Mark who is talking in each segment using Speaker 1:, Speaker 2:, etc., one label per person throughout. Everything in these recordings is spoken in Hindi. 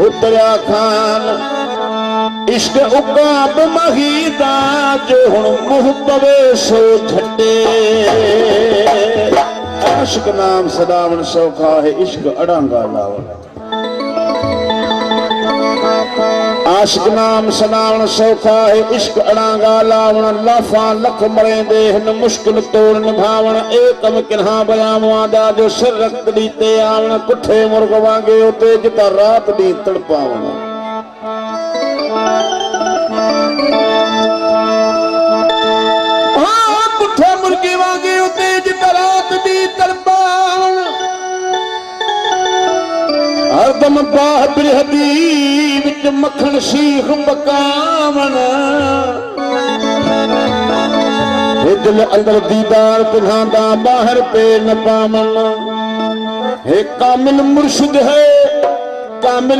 Speaker 1: उतरिया खान इश्क उकाब महीदा जो हुण मुंह पवे सो झटे आशिक नाम सदावन सौखा है इश्क अड़ांगा लावण आशिक नाम सदावन सौखा है इश्क अड़ांगा लावण लाफा लख मरेंदे हिन मुश्किल तोड़ निभावण एकम किन्हा बयावादा जो सिर रख दीते आवण कुठे मुर्ग वांगे उते जिता रात दी तड़पावण कुठे मुर्गी वांगे उते जिता रात दी तड़पावण हरदम बाह बिरहदी विच मखण शीख पकावण दिल अंदर दीदार तिन्हां दा बाहर पे न पावण हे कामिल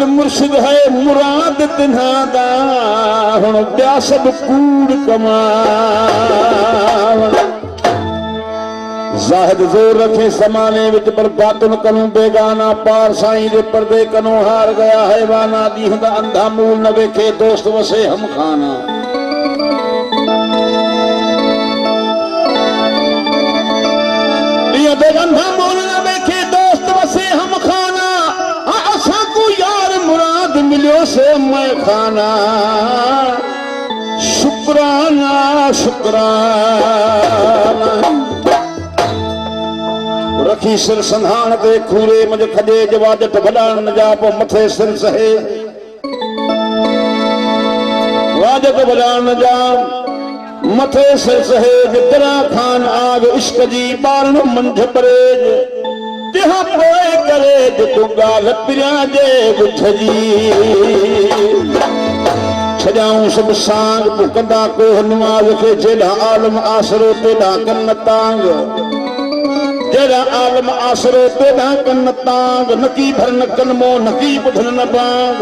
Speaker 1: मुर्शिद है मुराद तिन्हां दा हुण ॿिया सब कूड़ कमावण जाहिद जोर रखे समाने विच पर बातुन कनु बेगाना पार साईं दे पर्दे कनु हार गया हैवाना दीहंदा अंधा मूल न वेखे दोस्त वसे हम खाना दीहंदे अंधा मूल न वेखे दोस्त वसे हम खाना असा को यार मुराद मिलियो से मैं खाना शुक्राना रखी सिर संधान ते खूरे मज खजे जवाजट भलान न जा पो मथे सिर सहे वाजट भलान न जा मथे सिर सहे जितरा खान आग इश्क जी बारण मंझ परेज तिहा पोए करे तू गाल पिया जे गुठ जी छजाऊं सब सांग पुकंदा को नवाज के जेड़ा आलम आसरो तेड़ा कन तांग जेड़ा आलम आसरो तेड़ा कन तांग नकी भर न कनमो नकी बुधन न बांग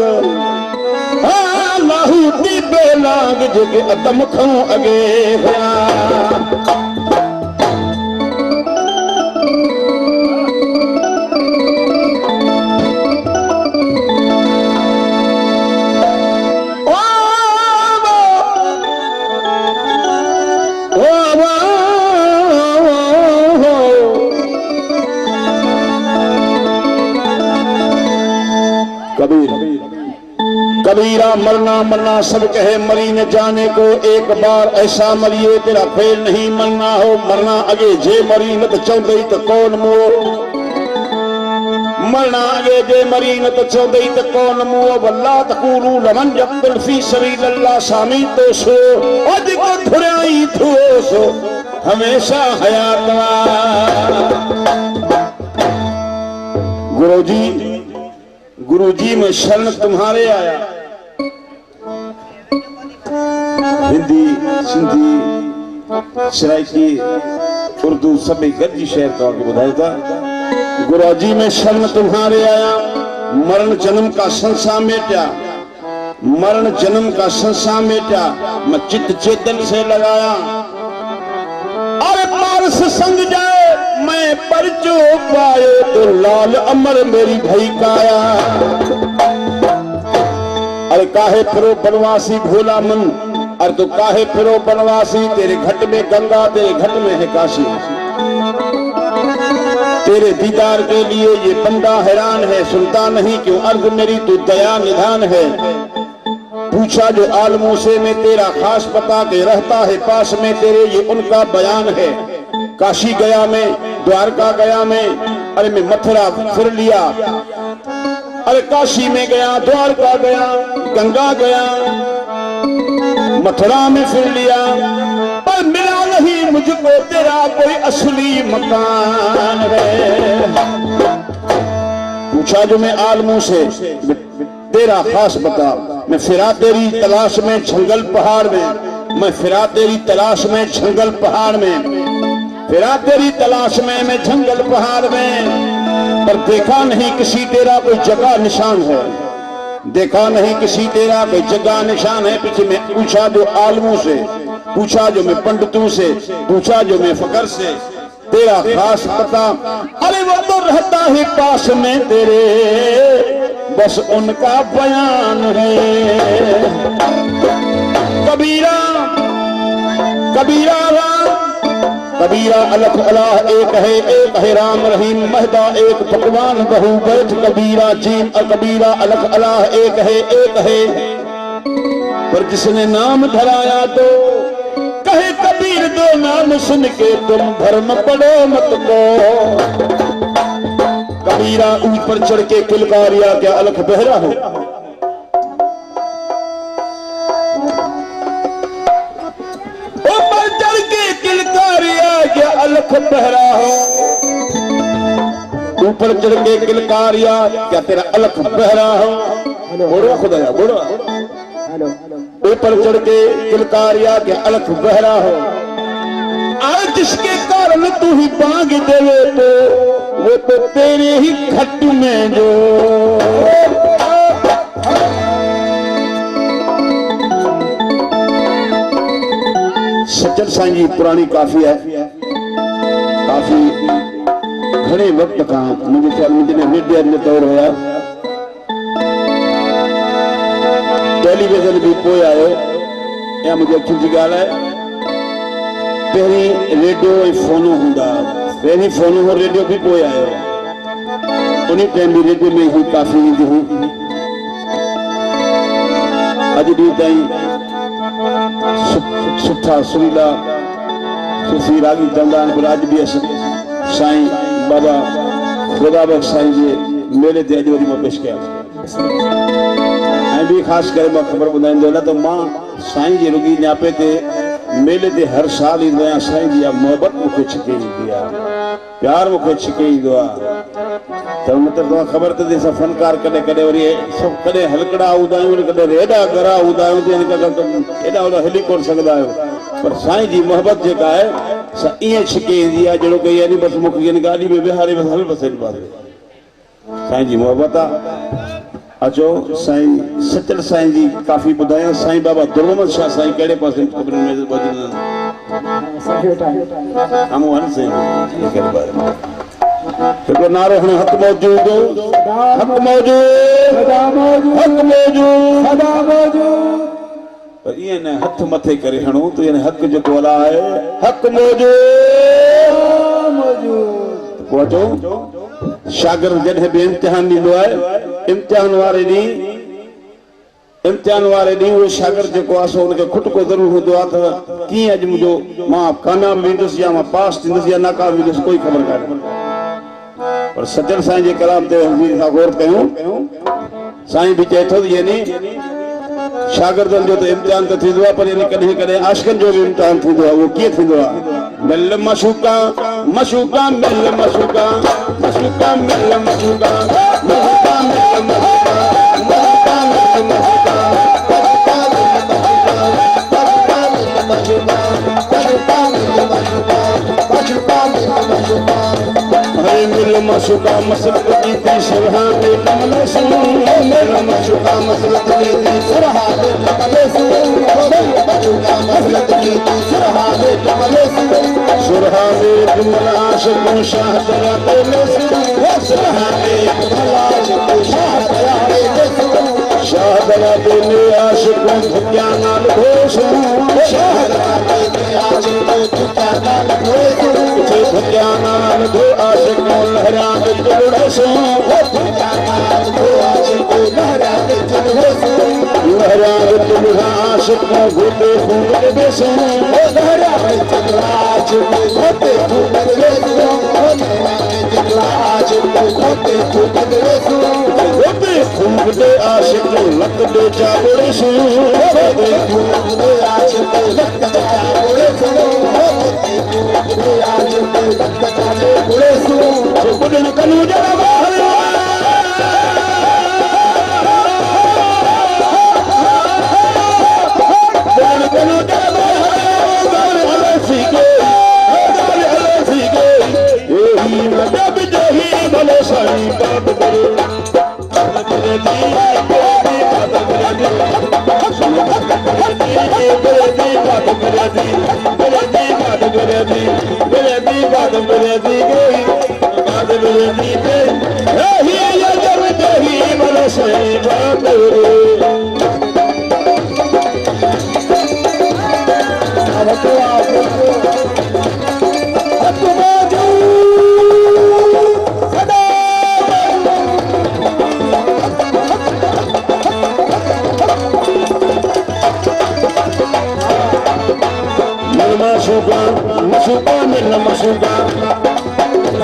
Speaker 1: लाहू दी बेलाग जगे अदम खूं अगे होया कबीरा मरना सब कहे मरी न जाने को एक बार ऐसा मरिए तेरा फेल नहीं मरना हो मरना अगे जे मरी न तो चौदई तो कौन मुओ मरना अगे जे मरी न तो चौदई तो कौन मुओ वल्ला तकूलू लमन यक्तुल फी सबीलिल्लाह सामी तो सो अज को धुराई थुओ सो हमेशा हयात गुरुजी में शरण तुम्हारे आया हिंदी सिंधी सराइकी उर्दू सभी गद्दी शहर का बताया था गुरुजी में शरण तुम्हारे आया मरण जन्म का संसार मेटा मरण जन्म का संसार मेटा मैं चित्त चेतन से लगाया अरे पारस संग जाए मैं परचो पायो तो लाल अमर मेरी भई काया अरे काहे फिरो बनवासी भोला मन अरे तो काहे फिरो बनवासी तेरे घट में गंगा तेरे घट में है काशी तेरे दीदार के लिए ये बंदा हैरान है सुनता नहीं क्यों अर्ज मेरी तू दया निधान है पूछा जो आलमों से मैं तेरा खास पता के रहता है पास में तेरे ये उनका बयान है काशी गया मैं द्वारका गया मैं अरे मैं मथुरा फिर लिया अरे काशी में गया द्वारका गया गंगा गया मथुरा में फिर लिया पर मिला नहीं मुझको तेरा कोई असली मकान है पूछा जो मैं आलमों से तेरा खास बता मैं फिरा तेरी तलाश में जंगल पहाड़ में मैं फिरा तेरी तलाश में जंगल पहाड़ में फिरा तेरी तलाश में मैं जंगल पहाड़ में पर देखा नहीं किसी तेरा कोई जगह निशान है देखा नहीं किसी तेरा कोई जगह निशान है पीछे मैं पूछा जो आलमों से पूछा जो मैं पंडितों से पूछा जो मैं फकर से तेरा खास पता अरे वो तो रहता है पास में तेरे बस उनका बयान है। कबीरा कबीरा राम कबीरा अलख अल्लाह एक है राम रहीम महदा एक पकवान बहु बैठ कबीरा जीम कबीरा अलख अल्लाह एक है पर जिसने नाम धराया तो कहे कबीर दो नाम सुन के तुम भरम पड़ो मत को। कबीरा ऊपर चढ़ के किलकारिया क्या अलख बहरा हो। ऊपर चढ़ के किलकारिया क्या अलख बहरा हो। ऊपर चढ़ के किलकारिया क्या तेरा अलख बहरा हो। बोलो खुदाया बोलो। ऊपर चढ़ के किलकारिया क्या अलख बहरा हो। आज जिसके कारण तू ही बांग देवे तो वो तो तेरे ही खट में जो। सच्चर साईं जी पुरानी काफी है काफी घणे वक्त का मुझे ख्याल में जिन्हें मीडिया में दौर होया टेलीविजन भी पोइ आयो या मुझे अखियुनि जी ॻाल्हि आहे। पहिरीं रेडियो ऐं फोनूं हूंदा पहिरीं फोनूं हो रेडियो भी पोइ आयो उन टाइम भी रेडियो में ही काफी ईंदी हुई। अॼु ॾींहुं ताईं सुठा सुरीला सूफ़ी रागी चवंदा आहिनि पर अॼु बि साईं बाबा ख़ुदा बख़्श साईं जे मेले ते अॼु वरी मां पेश कया ऐं बि ख़ासि करे मां ख़बर ॿुधाईंदो न त मां साईं जी रुॻी न्यापे ते मेले ते हर साल ईंदो आहियां। साईं जी मोहबत मूंखे छिके ईंदी आहे प्यार मूंखे छिके ईंदो आहे त मतिलबु तव्हां ख़बर त असां फनकार कॾहिं कॾहिं वरी कॾहिं हलकड़ा हूंदा आहियूं कॾहिं हेॾा गरा हूंदा आहियूं हेॾा होॾा हिली कोन सघंदा आहियूं पर साईं जी मोहबत जेका आहे ईअं छिके ईंदी आहे जहिड़ो की यानी बसि मूंखे यानी गाॾी में विहारे बसि हल बसि साईं जी मोहबत आहे। अचो साईं सचल साईं जी काफ़ी ॿुधायो। साईं बाबा दुर्गमत शाह साईं कहिड़े पासे ख़बरुनि में हिकिड़ो नारो हणे हक़ मौजूद हक़ मौजूद हक़ मौजूद पर ईअं न हथ मथे करे हणूं त यानी हक़ जेको अला आहे हक़ मौजूद। पोइ अचो शागिर्द जॾहिं बि इम्तिहान ॾींदो आहे इम्तिहान वारे ॾींहुं उहो शागिर्द जेको आहे सो हुनखे खुटको ज़रूरु हूंदो आहे त कीअं अॼु मुंहिंजो मां कामयाब वेंदुसि या मां पास थींदुसि या नाकाम वेंदुसि कोई ख़बर कान्हे पर सज्जन साईं जे कलाम ते असां गौर कयूं। साईं बि चए थो यानी शागिर्दनि जो त इम्तिहान त थींदो आहे पर यानी कॾहिं कॾहिं आशिक़नि जो बि इम्तिहान थींदो आहे। उहो कीअं थींदो आहे मिल मशूका मशूका मिल मशूका मशूका मिल मशूका मशूका मिल मशूका मशूका मिल मशूका मिल मशूका मसरत की थी सुरहा में कमले सुन मिल मशूका मसरत की थी सुरहा में कमले सुन मिल मशूका मसरत की थी सुरहा में कमले सुन सुरहा में जुमला आशिक़ों शाह तेरा तेरे सुन सुरहा में जुमला आशिक़ों शाह तेरा तेरे सुन शाह तेरा तेरे आशिक़ों भुक्या नाल घोषो शाह तेरा तेरे आशिक़ों भुक्या नाल घोषो भुक्या नाल घो आशिक़ों लहरा में जुड़े सो भुक्या नाल घो आशिक़ों लहरा में जुड़े सो लहरा में जुड़ा आशिक़ों घोटे खून बेसो लहरा में जुड़ा आशिक़ों घोटे खून बेसो लहरा में जुड़ा आशिक़ों घोटे खून बेसो घोटे खून दे आशिक़ों लक दे जाबड़े सो घोटे खून दे आशिक़ों लक दे जाबड़े सो घोटे खून दे आशिक़ों लक दे जाबड़े सो बुढ़न कनू जरा बाहर साईं बात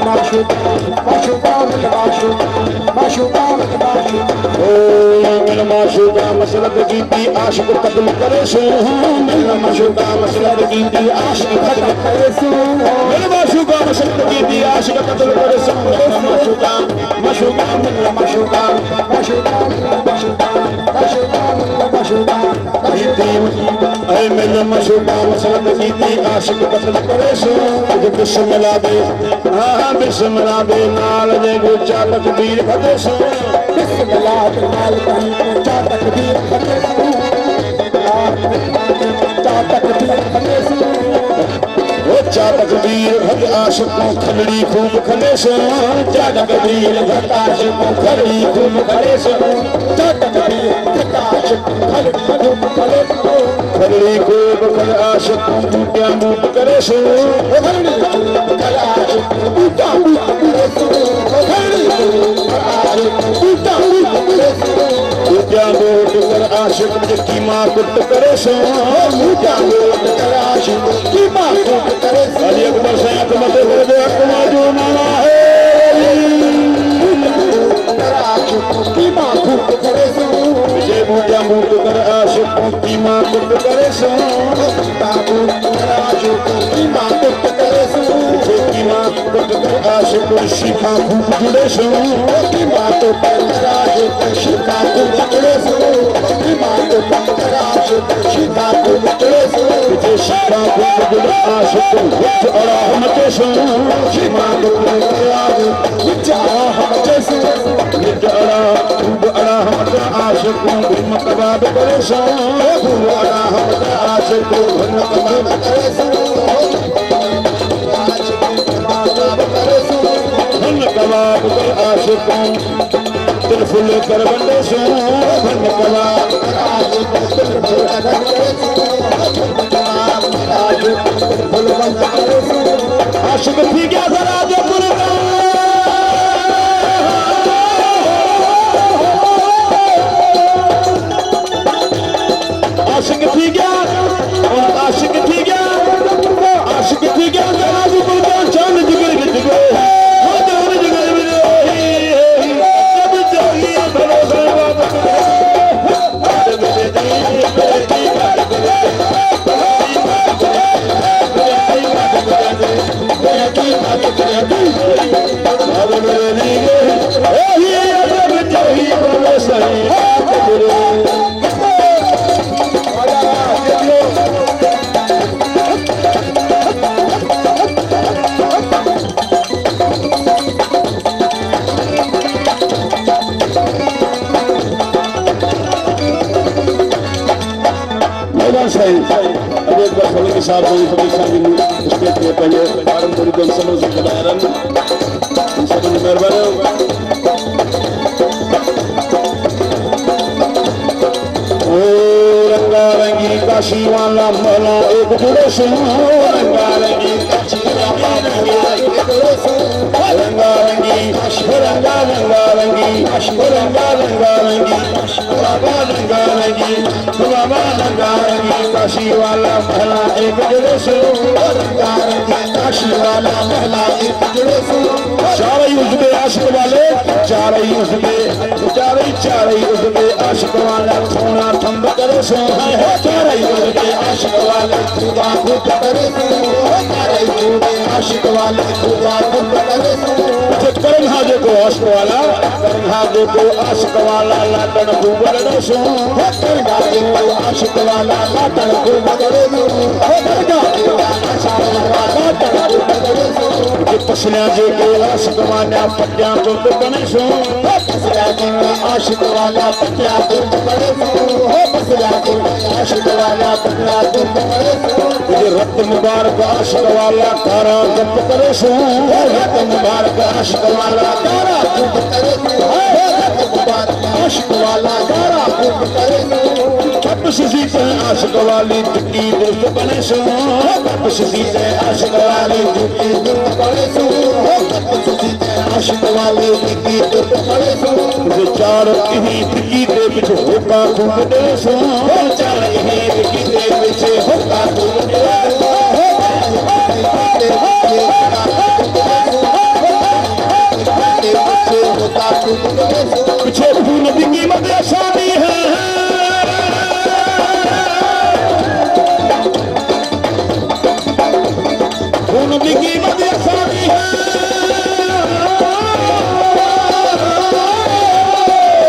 Speaker 1: Mashuka, Mashuka, Mashuka, माशूका मसलत की थी आशिक कत्ल करे सो मेरा माशूका मसलत की थी आशिक कत्ल करे सो मेरा माशूका मसलत की थी आशिक कत्ल करे सो मेरा माशूका माशूका मेरा माशूका माशूका माशूका माशूका ऐ मेरा माशूका मसलत की थी आशिक कत्ल करे सो मुझे बिस्मिल्लाह दे हां बिस्मिल्लाह दे नाल जे गुचा तकबीर फते सो बिस्मिल्लाह के नाल चा तकबीर फते सो चा तकबीर फते सो ओ चा तकबीर भग आशिकों खलड़ी खूब खले सो चा तकबीर भग आशिकों खलड़ी खूब खले सो चा तकबीर भग आशिकों खलड़ी खूब खले सो खलड़ी खूब खल आशिकों बूटियां बूट करे सो खलड़ी खल आशिकों बूटा बूट करे सो खलड़ी बूटा बूट करे सो बूटियां बूट कर आशिक की मां कुट करे सो बूटा बूट कर आशिक की मां कुट करे सो अली अकबर से अकमत हो दे अकमा जो नाना है की मां कुट करे सो जे बूटा बूट कर आशिक की मां कुट करे सो बूटा बूट कर आशिक की मां कुट करे सो की मां कुट कर आशिक शिफा खूब जुड़े सो की मां तो कर आशिक शिफा खूब जुड़े सो की मां तो कर आशिक शिफा खूब जुड़े सो जे शिफा खूब जुड़े आशिक विच रहमत सो की मां तो कर आशिक विच रहमत सो विच खूब रहमत आशिक बिन कबाब करे सो खूब रहमत आशिक बिन कबाब करे सो कबाब कर आशिकों दिल फुल कर बंदे सो फन कबाब कर आशिकों दिल फुल कर बंदे सो फुल बंदे सो आशिक थी क्या जरा जो पुरना आशिक थी क्या आशिक थी क्या आशिक थी क्या जरा जो पुरना चांद जिगर के जिगर साहब को हमेशा के लिए स्टेट पे पहले पारंपरिक समझ से खिलारन सब मेहरबान ओ रंगारंगी काशी वाला मला एक जुड़े सो रंगारंगी काशी वाला मला एक जुड़े सो रंगारंगी रंगारंगी रंगारंगी बाबा रंगारंगी बाबा रंगारंगी काशी वाला महला एक जुड़े सो रंगारंगी काशी वाला महला एक जुड़े सो चारे उसके आशिक वाले चारे उसके आशिक वाला थोड़ा थंब करे सो चारे उसके आशिक वाला खुदा खुद करे सो चारे उसके आशिक वाला खुदा खुद करे सो करन हाजे को आशिक वाला करन हाजे को आशिक वाला लाटन खूब लड़े सो करन हाजे को आशिक वाला लाटन खूब लड़े सो करन हाजे को आशिक वाला लाटन खूब लड़े सो पसलियां जे के आशिक वाला पट्टियां तो बने सो पसलियां जे आशिक वाला पट्टियां तो बने सो पसलियां जे आशिक वाला पट्टियां तो बने सो ये रत मुबारक आशिक वाला तारा गप करे सो रत मुबारक आशिक वाला तारा गप करे सो रत मुबारक आशिक वाला गारा खूब करे कब सीते आशिक वाली टिक्की दोस्त बने सो कब सीते आशिक वाली टिक्की दोस्त बने सो कब सीते आशिक वाली टिक्की दोस्त बने सो चार ही टिक्की दे विच होका खूब दे सो चार ही टिक्की दे विच होका खूब दे पीछे खून की कीमत आसानी है खून की कीमत आसानी है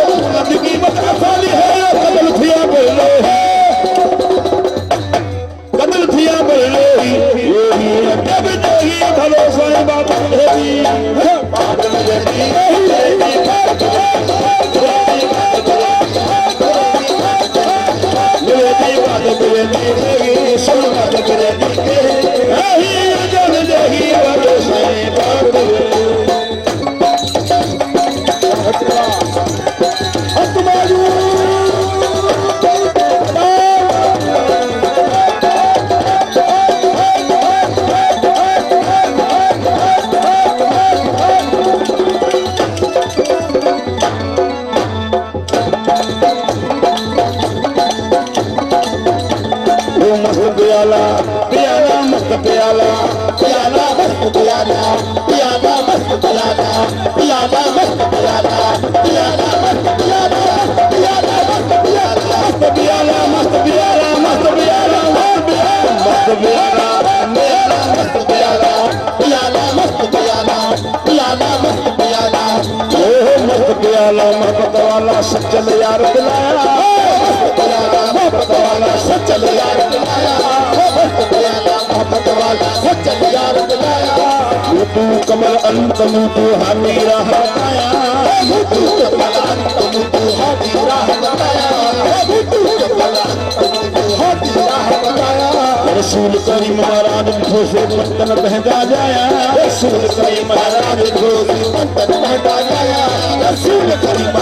Speaker 1: खून की कीमत आसानी है कदल थिया बोले कदल थिया बोले यही जब नहीं भरोसा बात है प्याला प्याला मस्त प्याला प्याला मस्त प्याला प्याला मस्त प्याला प्याला मस्त प्याला प्याला मस्त प्याला प्याला मस्त प्याला मस्त प्याला मस्त प्याला मस्त प्याला मस्त प्याला मेरा मस्त प्याला प्याला मस्त प्याला प्याला मस्त प्याला ओ मस्त प्याला मोहब्बत वाला सच्चल यार दिलाया मस्त प्याला मोहब्बत वाला सच्चल यार दिलाया मोहब्बत वाला सच्चल यार दिलाया तू कमल अंत तू हामी राह बताया तू कमल अंत तू हामी राह बताया तू कमल अंत तू हामी राह बताया रसूल करीम महाराज से बंधन बहदा जाया रसूल करीम महाराज से बंधन बहदा जाया रसूल करीम